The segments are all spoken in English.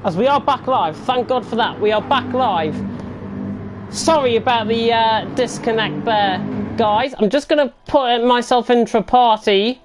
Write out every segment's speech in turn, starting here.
As we are back live, thank God for that. We are back live. Sorry about the disconnect there, guys. I'm just going to put myself into a party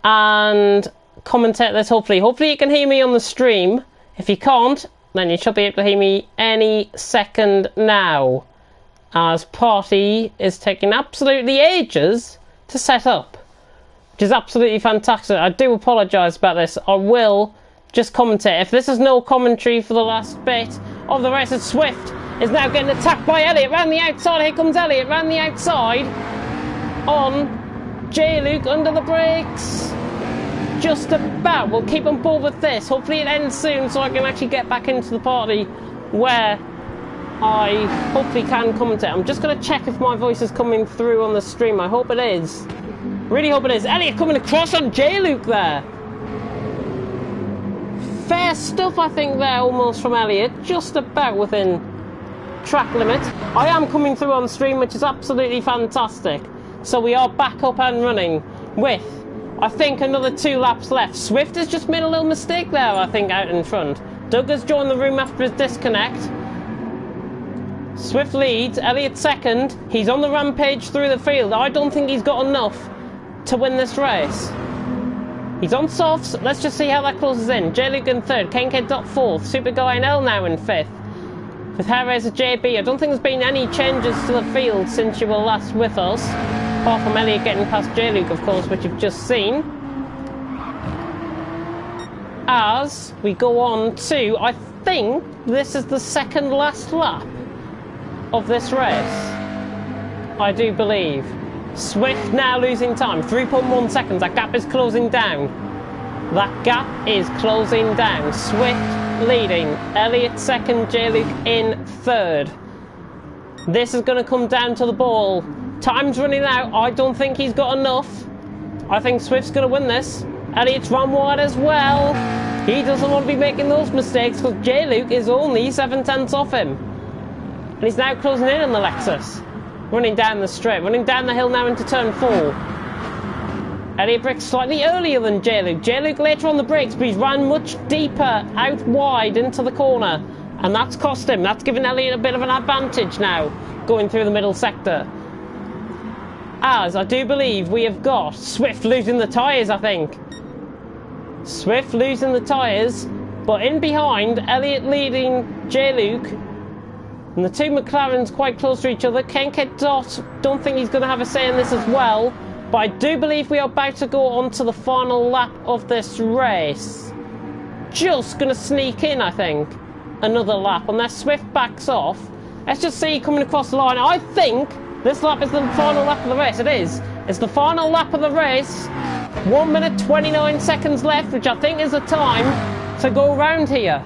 and commentate this, hopefully. Hopefully you can hear me on the stream. If you can't, then you should be able to hear me any second now, as party is taking absolutely ages to set up, which is absolutely fantastic. I do apologise about this. I will just commentate. If this is no commentary for the last bit of the race, Swift is now getting attacked by Elliott round the outside. Here comes Elliott round the outside on J-Luke under the brakes. Just about. We'll keep on board with this. Hopefully it ends soon so I can actually get back into the party where I hopefully can commentate. I'm just going to check if my voice is coming through on the stream. I hope it is. Really hope it is. Elliott coming across on J-Luke there. Fair stuff, I think, there almost from Elliott. Just about within track limit. I am coming through on stream, which is absolutely fantastic. So we are back up and running with, I think, another 2 laps left. Swift has just made a little mistake there, I think, out in front. Doug has joined the room after his disconnect. Swift leads, Elliott second. He's on the rampage through the field. I don't think he's got enough to win this race. He's on softs. Let's just see how that closes in. J-Luke in third, Kenke dot fourth, Super Guy and L now in fifth. With Hairraiser JB, I don't think there's been any changes to the field since you were last with us. Apart from Elliott getting past J-Luke, of course, which you've just seen. As we go on to, I think this is the second last lap of this race. I do believe. Swift now losing time, 3.1 seconds. That gap is closing down. That gap is closing down. Swift leading, Elliott second, J-Luke in third. This is going to come down to the ball. Time's running out. I don't think he's got enough. I think Swift's going to win this. Elliott's run wide as well. He doesn't want to be making those mistakes because J-Luke is only 7/10 off him. And he's now closing in on the Lexus. Running down the straight, running down the hill now into turn 4. Elliott brakes slightly earlier than J-Luke. J-Luke later on the brakes, but he's ran much deeper out wide into the corner. And that's cost him. That's given Elliott a bit of an advantage now, going through the middle sector. As I do believe we have got Swift losing the tyres, I think. Swift losing the tyres, but in behind, Elliott leading J-Luke. And the 2 McLarens quite close to each other. Kenke Dot, don't think he's going to have a say in this as well. But I do believe we are about to go on to the final lap of this race. Just going to sneak in, I think, another lap. Unless Swift backs off. Let's just see coming across the line. I think this lap is the final lap of the race. It is. It's the final lap of the race. 1 minute 29 seconds left, which I think is the time to go around here.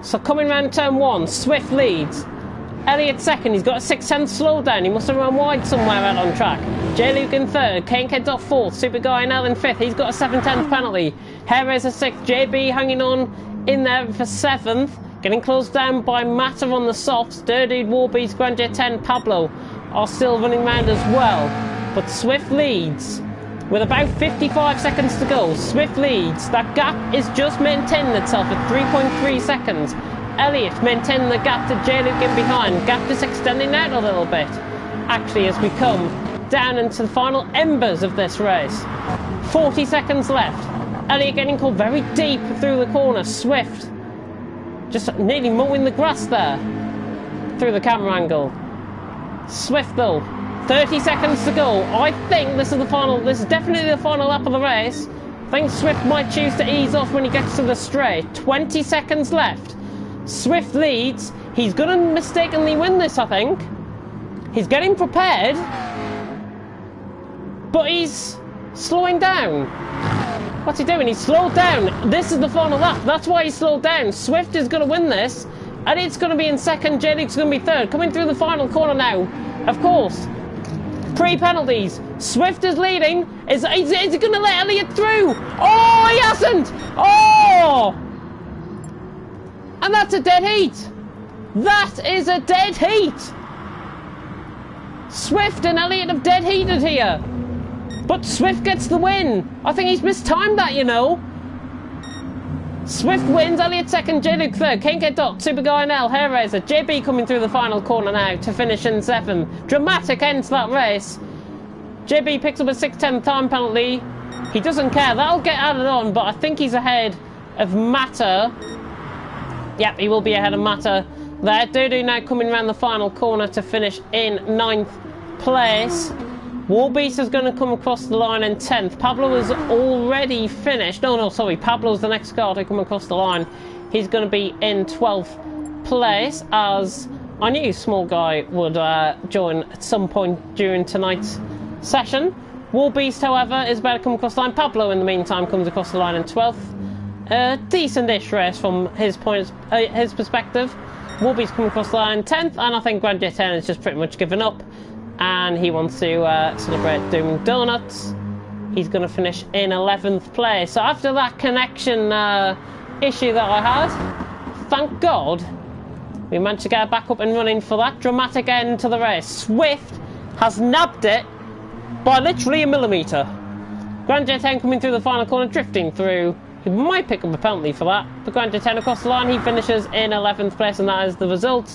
So coming round turn 1, Swift leads. Elliott second, he's got a 6/10 slowdown. He must have run wide somewhere out on track. J-Luke in third, Kenke dot fourth, Super Guy now in fifth. He's got a 7/10 penalty. Hairraiser sixth, JB hanging on in there for 7th. Getting closed down by Matter on the softs. Dirdude, Warbeast, Grand J10, Pablo are still running round as well. But Swift leads with about 55 seconds to go. Swift leads. That gap is just maintaining itself at 3.3 seconds. Elliott maintaining the gap to J-Luke in behind. Gap is extending out a little bit, actually, as we come down into the final embers of this race. 40 seconds left. Elliott getting caught very deep through the corner. Swift just nearly mowing the grass there through the camera angle. Swift though, 30 seconds to go. I think this is definitely the final lap of the race. I think Swift might choose to ease off when he gets to the straight. 20 seconds left. Swift leads. He's going to mistakenly win this, I think. He's getting prepared, but he's slowing down. What's he doing? He's slowed down. This is the final lap. That's why he slowed down. Swift is going to win this. And it's going to be in second. J-Luke's going to be third. Coming through the final corner now. Of course. Pre-penalties. Swift is leading. Is he going to let Elliott through? Oh, he hasn't. Oh! And that's a dead heat. That is a dead heat. Swift and Elliott have dead heated here. But Swift gets the win. I think he's mistimed that, you know. Swift wins, Elliott second, J-Luke third, Kincaid dot, Super Guy L, Hair Raiser, JB coming through the final corner now to finish in 7th. Dramatic end to that race. JB picks up a 6:10 time penalty. He doesn't care, that'll get added on, but I think he's ahead of Matter. Yep, he will be ahead of Matter there. Doodoo now coming around the final corner to finish in 9th place. Warbeast is going to come across the line in 10th. Pablo has already finished. No, sorry. Pablo's the next car to come across the line. He's going to be in 12th place, as I knew Small Guy would join at some point during tonight's session. Warbeast, however, is about to come across the line. Pablo, in the meantime, comes across the line in 12th. Decent-ish race from his perspective. Warbeast coming across the line in 10th, and I think Grand J10 has just pretty much given up. And he wants to celebrate doing donuts. He's going to finish in 11th place. So after that connection issue that I had, thank God we managed to get back up and running for that dramatic end to the race. Swift has nabbed it by literally a millimetre. Grand J10 coming through the final corner, drifting through. He might pick up a penalty for that. But Grand J10 across the line, he finishes in 11th place, and that is the result.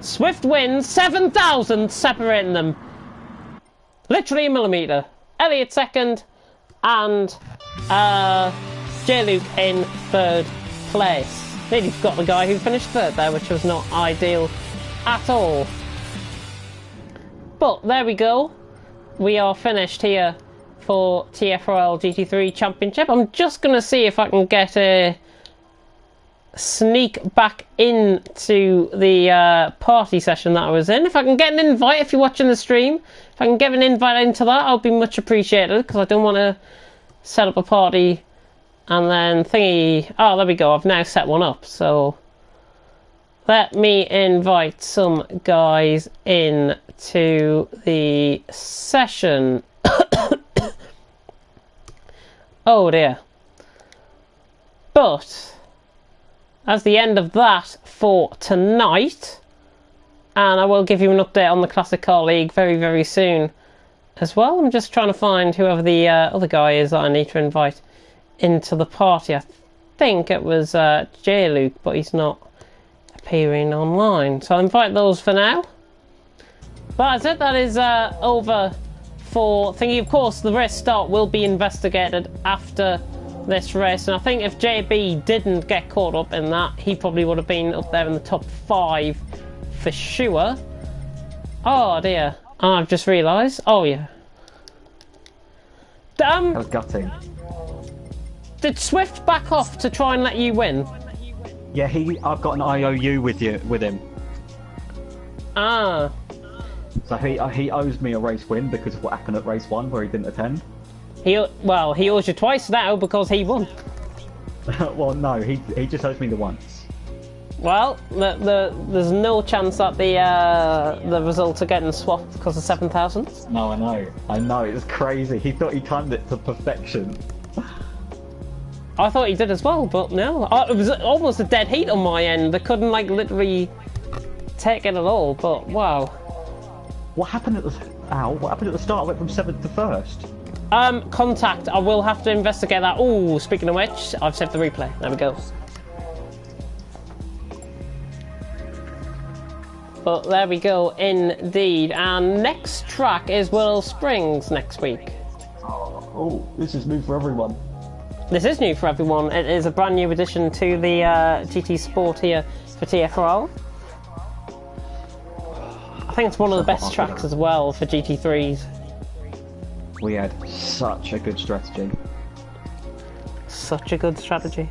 Swift wins, 7,000 separating them. Literally a millimetre. Elliott second, and J-Luke in 3rd place. Nearly forgot the guy who finished 3rd there, which was not ideal at all. But there we go. We are finished here for TFRL GT3 Championship. I'm just going to see if I can get a sneak back into the party session that I was in. If I can get an invite, if you're watching the stream, if I can get an invite into that, I'll be much appreciated, because I don't want to set up a party and then thingy. Oh, there we go, I've now set one up. So let me invite some guys into the session. Oh dear. But as the end of that for tonight, and I will give you an update on the Classic Car League very, very soon as well. I'm just trying to find whoever the other guy is that I need to invite into the party. I think it was J-Luke, but he's not appearing online. So I'll invite those for now. But that's it, that is over for thingy. Of course, the race start will be investigated after this race, and I think if JB didn't get caught up in that, he probably would have been up there in the top 5 for sure. Oh dear, I've just realised. Oh yeah. That was gutting. Did Swift back off to try and let you win? Yeah, I've got an IOU with him. Ah. So he owes me a race win because of what happened at race 1 where he didn't attend. He owes you twice now because he won. Well, no, he just owes me the once. Well, there's no chance that the results are getting swapped because of 7,000. No, I know, it's crazy. He thought he timed it to perfection. I thought he did as well, but no. It was almost a dead heat on my end. They couldn't literally take it at all. But wow. What happened at the start? I went from 7th to 1st. Contact. I will have to investigate that. Oh, speaking of which, I've saved the replay. There we go. But there we go, indeed. And next track is Willow Springs next week. Oh, this is new for everyone. This is new for everyone. It is a brand new addition to the GT Sport here for TFRL. I think it's one of the best tracks as well for GT3s. We had such a good strategy. Such a good strategy.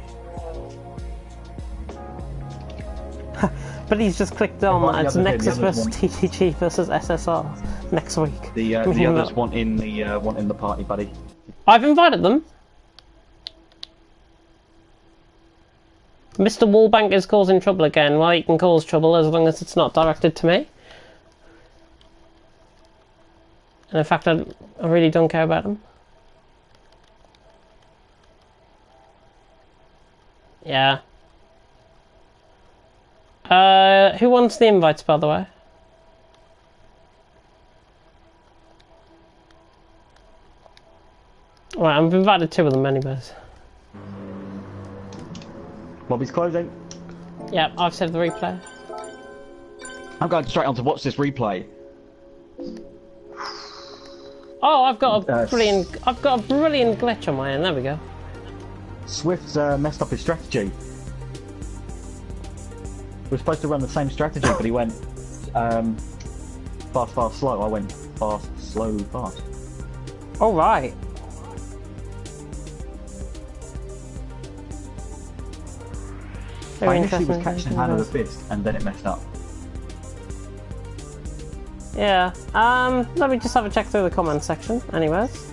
But he's just clicked on it's Nexus versus TTG versus SSR next week. The others want in the party, buddy. I've invited them. Mr. Wallbank is causing trouble again. Well, he can cause trouble as long as it's not directed to me. And in fact, I really don't care about him. Yeah. Who wants the invites, by the way? Right, I've invited 2 of them anyways. Lobby's closing. Yeah, I've saved the replay. I'm going straight on to watch this replay. Oh, I've got a brilliant glitch on my end. There we go. Swift's messed up his strategy. We were supposed to run the same strategy, but he went fast, fast, slow. I went fast, slow, fast. All right. I initially was catching hand of the fist, and then it messed up. Yeah. Let me just have a check through the comment section. Anyways.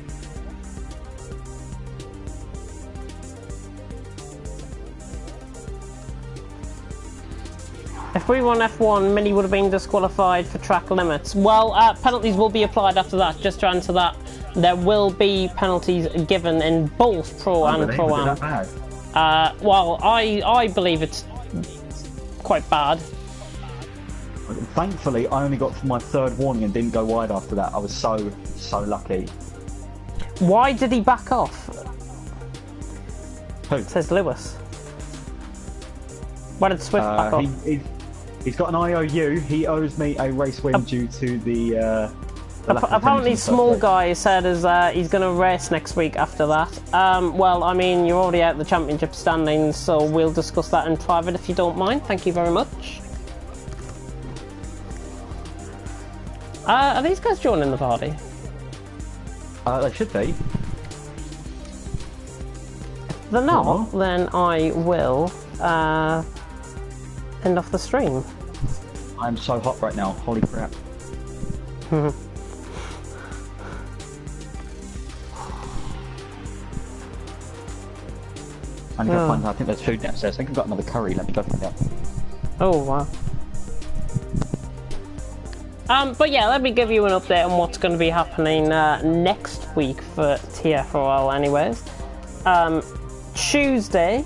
If we won F1, Mini would have been disqualified for track limits. Well, penalties will be applied after that. Just to answer that, there will be penalties given in both Pro and Pro-Am. Well, I believe it's quite bad. Thankfully, I only got to my third warning and didn't go wide after that. I was so lucky. Why did he back off? Who? Says Lewis. Why did Swift back off? He's got an IOU. He owes me a race win due to the apparently, Small Guy said he's going to race next week after that. Well, I mean, you're already out the championship standings, so we'll discuss that in private if you don't mind. Thank you very much. Are these guys joining the party? They should be. If they're not, then I will end off the stream. I'm so hot right now. Holy crap. I'm going to find out. I think there's food downstairs. I think I've got another curry. Let me go find out. Oh, wow. But yeah, let me give you an update on what's going to be happening next week for TFRL anyways. Tuesday,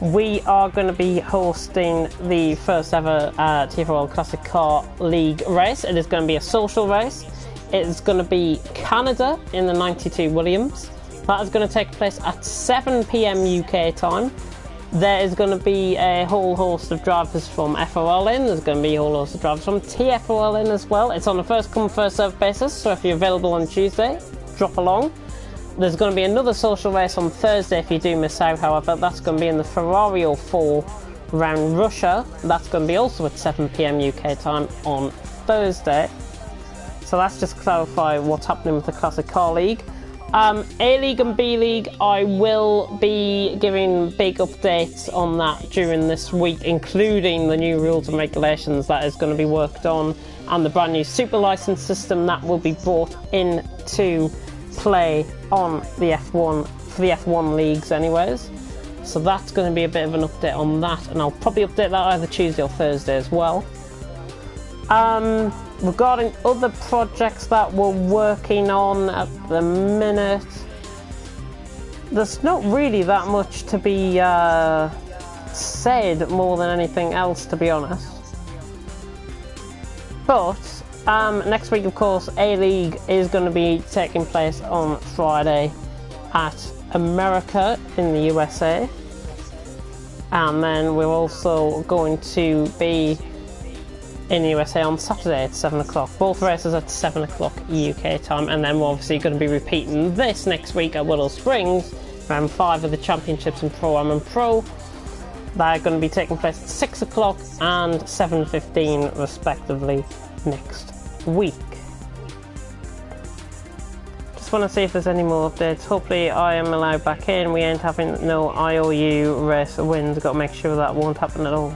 we are going to be hosting the first ever TFRL Classic Car League race. It is going to be a social race. It is going to be Canada in the 92 Williams. That is going to take place at 7 PM UK time. There is going to be a whole host of drivers from FRL in. There's going to be a whole host of drivers from TFRL in as well. It's on a first come first served basis, so if you're available on Tuesday, drop along. There's going to be another social race on Thursday if you do miss out, however. That's going to be in the Ferrari 04 around Russia. That's going to be also at 7 PM UK time on Thursday. So that's just to clarify what's happening with the Classic Car League. A-League and B-League, I will be giving big updates on that during this week, including the new rules and regulations that is going to be worked on, and the brand new super license system that will be brought into play on the F1, for the F1 leagues anyways. So that's going to be a bit of an update on that, and I'll probably update that either Tuesday or Thursday as well. Regarding other projects that we're working on at the minute, there's not really that much to be said more than anything else, to be honest. But next week, of course, A-League is going to be taking place on Friday at America in the USA, and then we're also going to be in the USA on Saturday at 7 o'clock. Both races at 7 o'clock UK time, and then we're obviously going to be repeating this next week at Willow Springs, round 5 of the championships in Pro-Am and Pro. They're going to be taking place at 6 o'clock and 7:15 respectively next week. Just want to see if there's any more updates. Hopefully I am allowed back in. We ain't having no IOU race wins. Got to make sure that won't happen at all.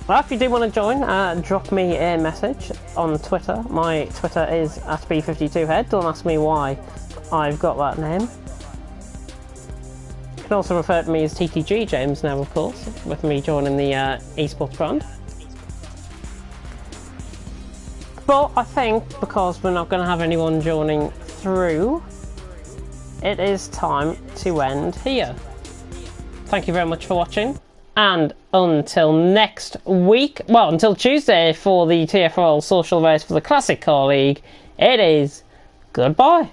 Well, if you do want to join, drop me a message on Twitter. My Twitter is @B52head. Don't ask me why I've got that name. You can also refer to me as TTG James now, of course, with me joining the esports brand. But I think, because we're not going to have anyone joining through, it is time to end here. Thank you very much for watching. And until next week, well, until Tuesday for the TFRL social race for the Classic Car League, it is goodbye.